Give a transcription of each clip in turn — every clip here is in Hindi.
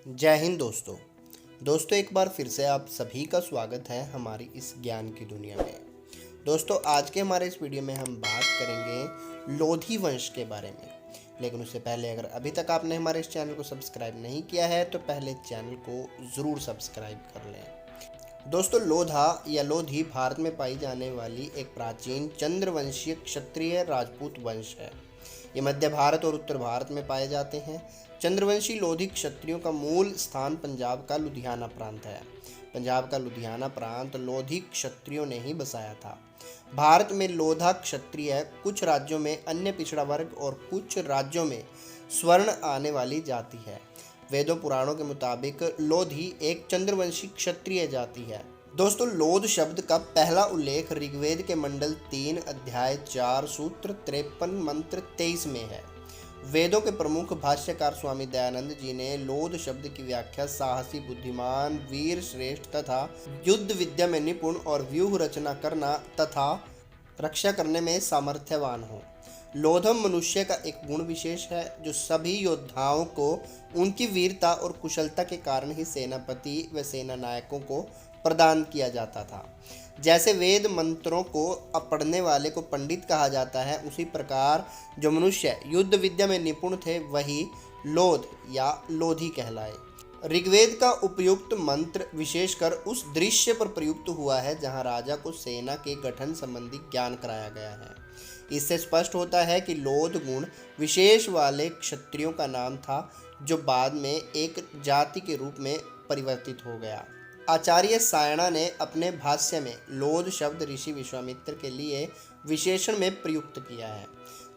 जय हिंद दोस्तों एक बार फिर से आप सभी का स्वागत है हमारी इस ज्ञान की दुनिया में। दोस्तों आज के हमारे इस वीडियो में हम बात करेंगे लोधी वंश के बारे में। लेकिन उससे पहले अगर अभी तक आपने हमारे इस चैनल को सब्सक्राइब नहीं किया है तो पहले चैनल को ज़रूर सब्सक्राइब कर लें। दोस्तों लोधा या लोधी भारत में पाई जाने वाली एक प्राचीन चंद्रवंशीय क्षत्रिय राजपूत वंश है। ये मध्य भारत और उत्तर भारत में पाए जाते हैं। चंद्रवंशी लोधी क्षत्रियों का मूल स्थान पंजाब का लुधियाना प्रांत है। पंजाब का लुधियाना प्रांत लोधी क्षत्रियों ने ही बसाया था। भारत में लोधा क्षत्रिय कुछ राज्यों में अन्य पिछड़ा वर्ग और कुछ राज्यों में स्वर्ण आने वाली जाति है। वेदों पुराणों के मुताबिक लोधी एक चंद्रवंशी क्षत्रिय जाति है। दोस्तों लोध शब्द का पहला उल्लेख ऋग्वेद के मंडल 3 अध्याय 4 सूत्र 53 मंत्र 23 में है। वेदों के प्रमुख भाष्यकार स्वामी दयानंद जी ने लोध शब्द की व्याख्या साहसी, बुद्धिमान, वीर श्रेष्ठ तथा युद्ध विद्या में निपुण और व्यूह रचना करना तथा रक्षा करने में सामर्थ्यवान हो। लोधम मनुष्य का एक गुण विशेष है जो सभी योद्धाओं को उनकी वीरता और कुशलता के कारण ही सेनापति व सेना नायकों को प्रदान किया जाता था। जैसे वेद मंत्रों को पढ़ने वाले को पंडित कहा जाता है, उसी प्रकार जो मनुष्य युद्ध विद्या में निपुण थे वही लोध या लोधी कहलाए। ऋग्वेद का उपयुक्त मंत्र विशेषकर उस दृश्य पर प्रयुक्त हुआ है जहां राजा को सेना के गठन संबंधी ज्ञान कराया गया है। इससे स्पष्ट होता है कि लोध गुण विशेष वाले क्षत्रियों का नाम था जो बाद में एक जाति के रूप में परिवर्तित हो गया। आचार्य सायणा ने अपने भाष्य में लोध शब्द ऋषि विश्वामित्र के लिए विशेषण में प्रयुक्त किया है।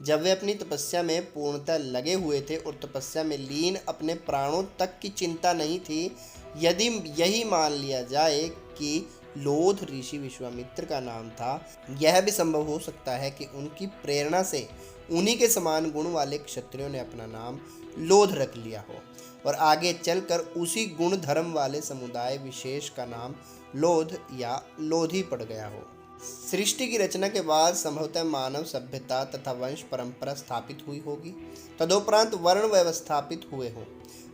जब वे अपनी तपस्या में पूर्णतः लगे हुए थे और तपस्या में लीन अपने प्राणों तक की चिंता नहीं थी, यदि यही मान लिया जाए कि लोध ऋषि विश्वामित्र का नाम था, यह भी संभव हो सकता है कि उनकी प्रेरणा से उन्हीं के समान गुण वाले क्षत्रियों ने अपना नाम लोध रख लिया हो और आगे चलकर उसी गुण धर्म वाले समुदाय विशेष का नाम लोध या लोधी पड़ गया हो। सृष्टि की रचना के बाद संभवतः मानव सभ्यता तथा वंश परंपरा स्थापित हुई होगी। तदोपरांत वर्ण व्यवस्थापित हुए हों।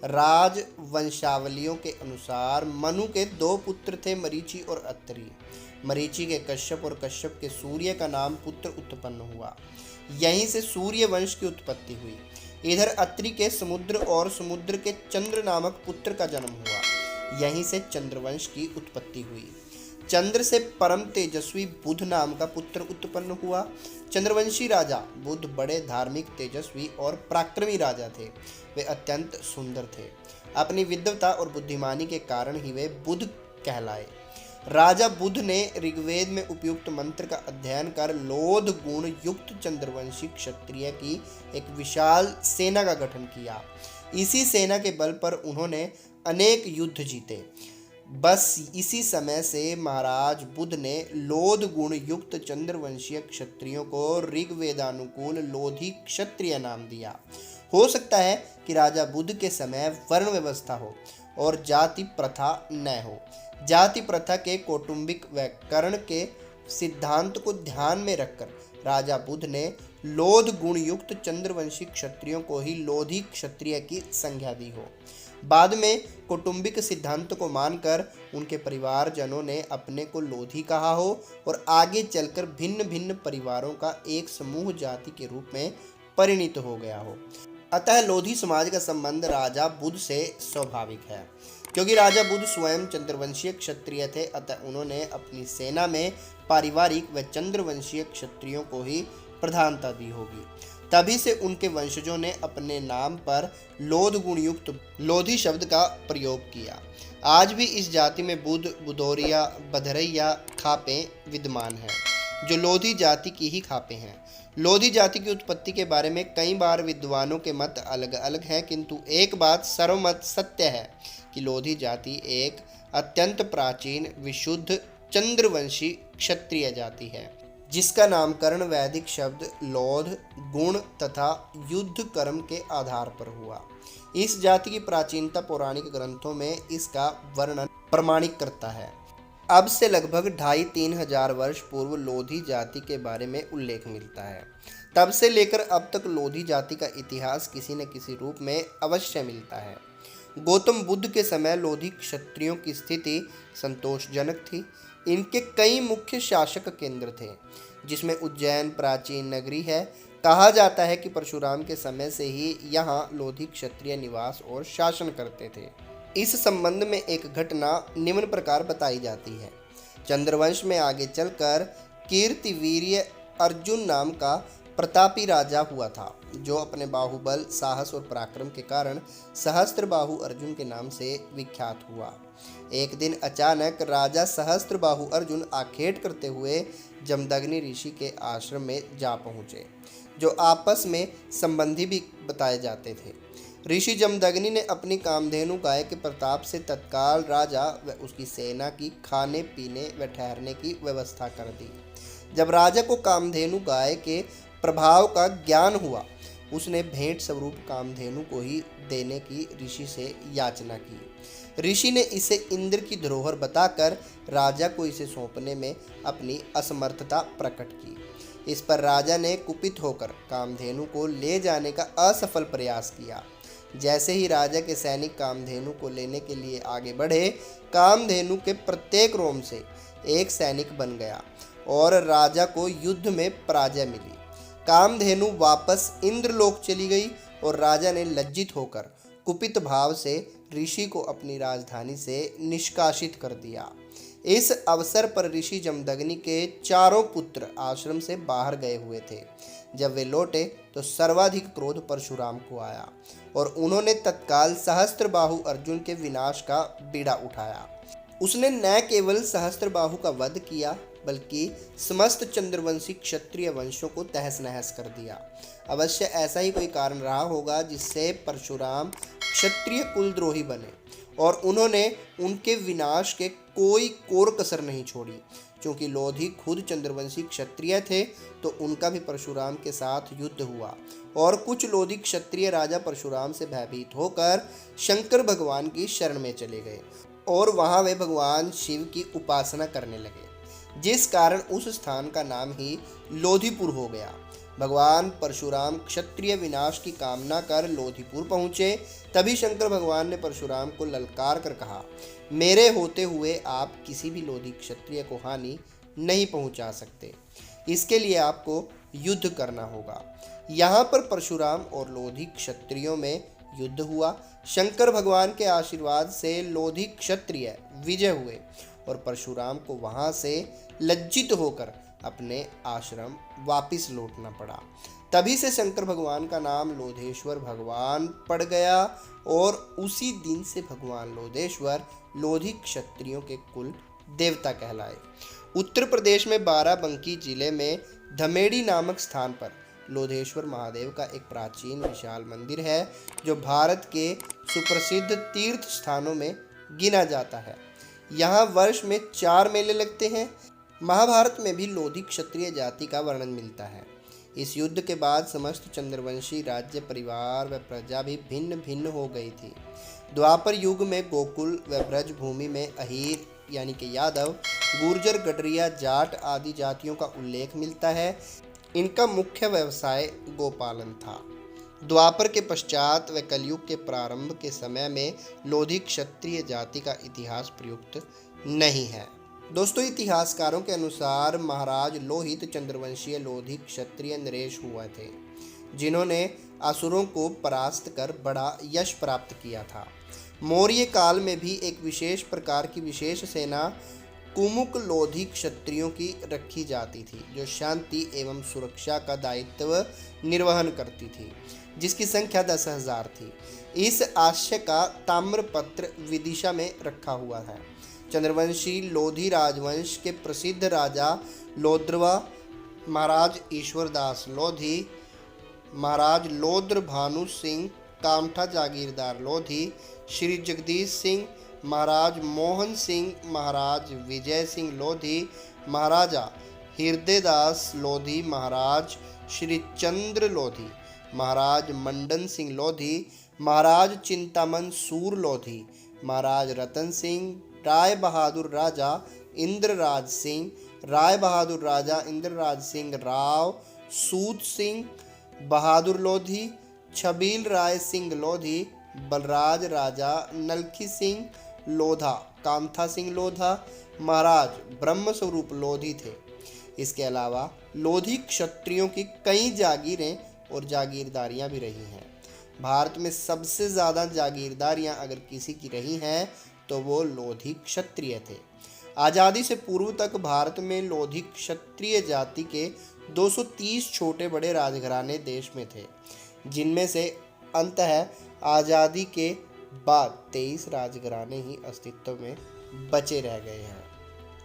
राज वंशावलियों के अनुसार मनु के 2 पुत्र थे, मरीचि और अत्रि। मरीचि के कश्यप और कश्यप के सूर्य का नाम पुत्र उत्पन्न हुआ। यहीं से सूर्य वंश की उत्पत्ति हुई। इधर अत्रि के समुद्र और समुद्र के चंद्र नामक पुत्र का जन्म हुआ। यहीं से चंद्रवंश की उत्पत्ति हुई। चंद्र से परम तेजस्वी बुध नाम का पुत्र उत्पन्न हुआ। चंद्रवंशी राजा बुध बड़े धार्मिक, तेजस्वी और पराक्रमी राजा थे। वे अत्यंत सुंदर थे। अपनी विद्वता और बुद्धिमानी के कारण ही वे बुध कहलाए। राजा बुध ने ऋग्वेद में उपयुक्त मंत्र का अध्ययन कर लोध गुण युक्त चंद्रवंशी क्षत्रिय की एक विशाल सेना का गठन किया। इसी सेना के बल पर उन्होंने अनेक युद्ध जीते। बस इसी समय से महाराज बुध ने लोध गुण युक्त चंद्रवंशीय क्षत्रियों को ऋग्वेदानुकूल लोधी क्षत्रिय नाम दिया। हो सकता है कि राजा बुध के समय वर्ण व्यवस्था हो और जाति प्रथा न हो। जाति प्रथा के कौटुंबिक व कर्ण के सिद्धांत को ध्यान में रखकर राजा बुध ने लोध गुण युक्त चंद्रवंशी क्षत्रियों को ही लोधी क्षत्रिय की संज्ञा दी हो। बाद में कौटुंबिक सिद्धांत को मानकर उनके परिवारजनों ने अपने को लोधी कहा हो और आगे चलकर भिन्न भिन्न परिवारों का एक समूह जाति के रूप में परिणित हो गया हो। अतः लोधी समाज का संबंध राजा बुध से स्वाभाविक है। क्योंकि राजा बुध स्वयं चंद्रवंशीय क्षत्रिय थे, अतः उन्होंने अपनी सेना में पारिवारिक व चंद्रवंशीय क्षत्रियों को ही प्रधानता दी होगी। तभी से उनके वंशजों ने अपने नाम पर लोध गुण युक्त लोधी शब्द का प्रयोग किया। आज भी इस जाति में बुध, बुधौरिया, बधरैया खापें विद्यमान हैं जो लोधी जाति की ही खापें हैं। लोधी जाति की उत्पत्ति के बारे में कई बार विद्वानों के मत अलग अलग हैं, किंतु एक बात सर्वमत सत्य है कि लोधी जाति एक अत्यंत प्राचीन विशुद्ध चंद्रवंशी क्षत्रिय जाति है जिसका नामकरण वैदिक शब्द लोध गुण तथा युद्ध कर्म के आधार पर हुआ। इस जाति की प्राचीनता पौराणिक ग्रंथों में इसका वर्णन प्रमाणित करता है। अब से लगभग 2,500-3 हजार वर्ष पूर्व लोधी जाति के बारे में उल्लेख मिलता है। तब से लेकर अब तक लोधी जाति का इतिहास किसी न किसी रूप में अवश्य मिलता है। गौतम बुद्ध के समय लोधी क्षत्रियों की स्थिति संतोषजनक थी। इनके कई मुख्य शासक केंद्र थे, जिसमें उज्जैन प्राचीन नगरी है। कहा जाता है कि परशुराम के समय से ही यहाँ लोधी क्षत्रिय निवास और शासन करते थे। इस संबंध में एक घटना निम्न प्रकार बताई जाती है। चंद्रवंश में आगे चलकर कीर्तिवीर्य अर्जुन नाम का प्रतापी राजा हुआ था, जो अपने बाहुबल, साहस और पराक्रम के कारण सहस्त्रबाहु अर्जुन के नाम से विख्यात हुआ। एक दिन अचानक राजा सहस्त्रबाहु अर्जुन आखेट करते हुए जमदग्नि ऋषि के आश्रम में जा पहुँचे, जो आपस में संबंधी भी बताए जाते थे। ऋषि जमदग्नि ने अपनी कामधेनु गाय के प्रताप से तत्काल राजा व उसकी सेना की खाने पीने व ठहरने की व्यवस्था कर दी। जब राजा को कामधेनु गाय के प्रभाव का ज्ञान हुआ, उसने भेंट स्वरूप कामधेनु को ही देने की ऋषि से याचना की। ऋषि ने इसे इंद्र की धरोहर बताकर राजा को इसे सौंपने में अपनी असमर्थता प्रकट की। इस पर राजा ने कुपित होकर कामधेनु को ले जाने का असफल प्रयास किया। जैसे ही राजा के सैनिक कामधेनु को लेने के लिए आगे बढ़े, कामधेनु के प्रत्येक रोम से एक सैनिक बन गया और राजा को युद्ध में पराजय मिली। कामधेनु वापस इंद्रलोक चली गई और राजा ने लज्जित होकर कुपित भाव से ऋषि को अपनी राजधानी से निष्कासित कर दिया। इस अवसर पर ऋषि जमदग्नि के चारों पुत्र आश्रम से बाहर गए हुए थे। जब वे लौटे तो सर्वाधिक क्रोध परशुराम को आया और उन्होंने तत्काल सहस्त्रबाहु अर्जुन के विनाश का बीड़ा उठाया। उसने न केवल सहस्त्रबाहु का वध किया, बल्कि समस्त चंद्रवंशी क्षत्रिय वंशों को तहस नहस कर दिया। अवश्य ऐसा ही कोई कारण रहा होगा जिससे परशुराम क्षत्रिय कुलद्रोही बने, और उन्होंने उनके विनाश के कोई कोर कसर नहीं छोड़ी। क्योंकि लोधी खुद चंद्रवंशी क्षत्रिय थे, तो उनका भी परशुराम के साथ युद्ध हुआ और कुछ लोधी क्षत्रिय राजा परशुराम से भयभीत होकर शंकर भगवान की शरण में चले गए और वहां वे भगवान शिव की उपासना करने लगे, जिस कारण उस स्थान का नाम ही लोधीपुर हो गया। भगवान परशुराम क्षत्रिय विनाश की कामना कर लोधीपुर पहुँचे। तभी शंकर भगवान ने परशुराम को ललकार कर कहा, मेरे होते हुए आप किसी भी लोधी क्षत्रिय को हानि नहीं पहुँचा सकते। इसके लिए आपको युद्ध करना होगा। यहाँ पर परशुराम और लोधी क्षत्रियों में युद्ध हुआ। शंकर भगवान के आशीर्वाद से लोधी क्षत्रिय विजय हुए और परशुराम को वहाँ से लज्जित होकर अपने आश्रम वापिस लौटना पड़ा। तभी से शंकर भगवान का नाम लोधेश्वर भगवान पड़ गया और उसी दिन से भगवान लोधेश्वर लोधी क्षत्रियों के कुल देवता कहलाए। उत्तर प्रदेश में बाराबंकी जिले में धमेड़ी नामक स्थान पर लोधेश्वर महादेव का एक प्राचीन विशाल मंदिर है, जो भारत के सुप्रसिद्ध तीर्थ स्थानों में गिना जाता है। यहाँ वर्ष में 4 मेले लगते हैं। महाभारत में भी लोधी क्षत्रिय जाति का वर्णन मिलता है। इस युद्ध के बाद समस्त चंद्रवंशी राज्य, परिवार व प्रजा भी भिन्न भिन्न हो गई थी। द्वापर युग में गोकुल व ब्रज भूमि में अहीर यानी कि यादव, गुर्जर, गडरिया, जाट आदि जातियों का उल्लेख मिलता है। इनका मुख्य व्यवसाय गोपालन था। द्वापर के पश्चात व कलयुग के प्रारंभ के समय में लोधी क्षत्रिय जाति का इतिहास प्रयुक्त नहीं है। दोस्तों, इतिहासकारों के अनुसार महाराज लोहित चंद्रवंशीय लोधी क्षत्रिय नरेश हुए थे, जिन्होंने असुरों को परास्त कर बड़ा यश प्राप्त किया था। मौर्य काल में भी एक विशेष प्रकार की विशेष सेना कुमुक लोधी क्षत्रियों की रखी जाती थी, जो शांति एवं सुरक्षा का दायित्व निर्वहन करती थी, जिसकी संख्या 10,000 थी। इस आशय का ताम्रपत्र विदिशा में रखा हुआ है। चंद्रवंशी लोधी राजवंश के प्रसिद्ध राजा लोद्रवा, महाराज ईश्वरदास लोधी, महाराज लोद्र भानु सिंह, कामठा जागीरदार लोधी, श्री जगदीश सिंह, महाराज मोहन सिंह, महाराज विजय सिंह लोधी, महाराजा हृदयदास लोधी, महाराज श्री चंद्र लोधी, महाराज मंडन सिंह लोधी, महाराज चिंतामन सूर लोधी, महाराज रतन सिंह, राय बहादुर राजा इंद्रराज सिंह, राय बहादुर राजा इंद्रराज सिंह राव, सूत सिंह बहादुर लोधी, छबील राय सिंह लोधी, बलराज राजा नलखी सिंह लोधा, कामथा सिंह लोधा, महाराज ब्रह्म स्वरूप लोधी थे। इसके अलावा लोधी क्षत्रियों की कई जागीरें और जागीरदारियां भी रही हैं। भारत में सबसे ज़्यादा जागीरदारियां अगर किसी की रही हैं तो वो लोधी क्षत्रिय थे। आज़ादी से पूर्व तक भारत में लोधी क्षत्रिय जाति के 230 छोटे बड़े राजघराने देश में थे, जिनमें से अंततः आज़ादी के बाद 23 राजघराने ही अस्तित्व में बचे रह गए हैं।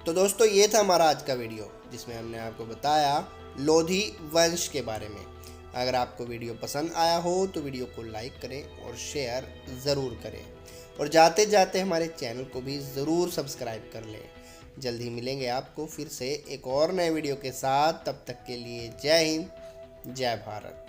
तो दोस्तों, ये था हमारा आज का वीडियो, जिसमें हमने आपको बताया लोधी वंश के बारे में। अगर आपको वीडियो पसंद आया हो तो वीडियो को लाइक करें और शेयर ज़रूर करें, और जाते जाते हमारे चैनल को भी ज़रूर सब्सक्राइब कर लें। जल्द ही मिलेंगे आपको फिर से एक और नए वीडियो के साथ। तब तक के लिए जय हिंद, जय भारत।